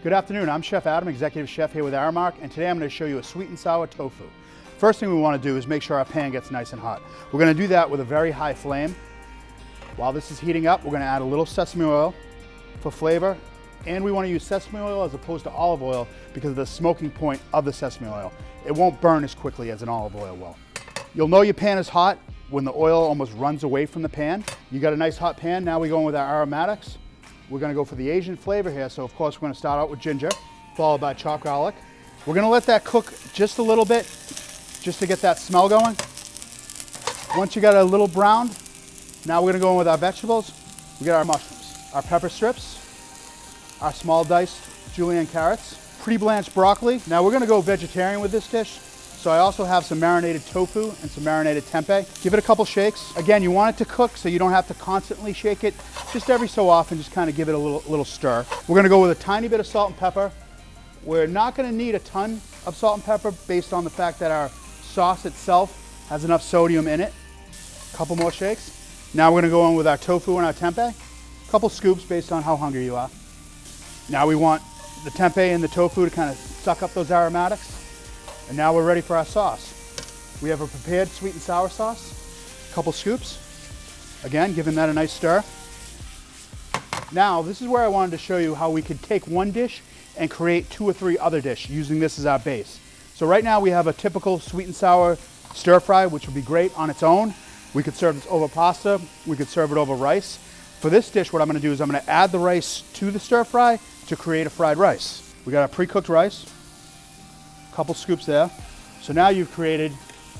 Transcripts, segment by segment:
Good afternoon, I'm Chef Adam, Executive Chef here with Aramark, and today I'm going to show you a sweet and sour tofu. First thing we want to do is make sure our pan gets nice and hot. We're going to do that with a very high flame. While this is heating up, we're going to add a little sesame oil for flavor, and we want to use sesame oil as opposed to olive oil because of the smoking point of the sesame oil. It won't burn as quickly as an olive oil will. You'll know your pan is hot when the oil almost runs away from the pan. You got a nice hot pan. Now we go in with our aromatics. We're going to go for the Asian flavor here, so of course we're going to start out with ginger, followed by chopped garlic. We're going to let that cook just a little bit, just to get that smell going. Once you got a little brown, now we're going to go in with our vegetables. We got our mushrooms, our pepper strips, our small diced julienne carrots, pre-blanched broccoli. Now we're going to go vegetarian with this dish, so I also have some marinated tofu and some marinated tempeh. Give it a couple shakes. Again, you want it to cook so you don't have to constantly shake it. Just every so often, just kind of give it a little stir. We're going to go with a tiny bit of salt and pepper. We're not going to need a ton of salt and pepper based on the fact that our sauce itself has enough sodium in it. A couple more shakes. Now we're going to go in with our tofu and our tempeh. A couple scoops based on how hungry you are. Now we want the tempeh and the tofu to kind of suck up those aromatics. And now we're ready for our sauce. We have a prepared sweet and sour sauce. A couple scoops. Again, giving that a nice stir. Now, this is where I wanted to show you how we could take one dish and create 2 or 3 other dishes using this as our base. So right now we have a typical sweet and sour stir fry, which would be great on its own. We could serve this over pasta. We could serve it over rice. For this dish, what I'm going to do is I'm going to add the rice to the stir fry to create a fried rice. We got our pre-cooked rice, a couple scoops there. So now you've created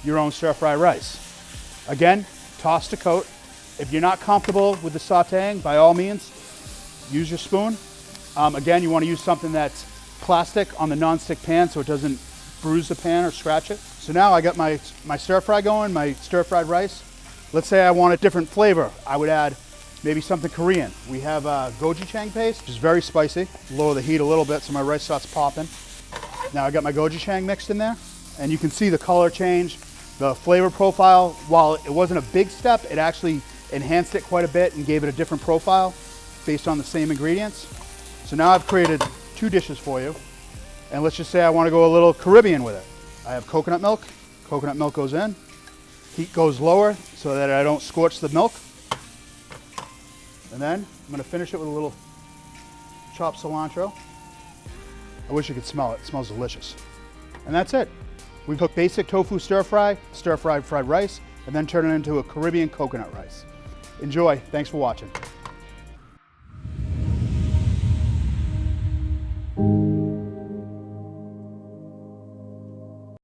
your own stir fry rice. Again, toss to coat. If you're not comfortable with the sauteing, by all means, use your spoon. Again, you want to use something that's plastic on the non-stick pan so it doesn't bruise the pan or scratch it. So now I got my stir fry going, my stir fried rice. Let's say I want a different flavor. I would add maybe something Korean. We have gochujang paste, which is very spicy. Lower the heat a little bit so my rice starts popping. Now I got my gochujang mixed in there, and you can see the color change, the flavor profile. While it wasn't a big step, it actually enhanced it quite a bit and gave it a different profile based on the same ingredients. So now I've created 2 dishes for you, and let's just say I want to go a little Caribbean with it. I have coconut milk. Coconut milk goes in. Heat goes lower so that I don't scorch the milk. And then I'm going to finish it with a little chopped cilantro. I wish you could smell it. It smells delicious. And that's it. We cook basic tofu stir-fried fried rice, and then turn it into a Caribbean coconut rice. Enjoy. Thanks for watching.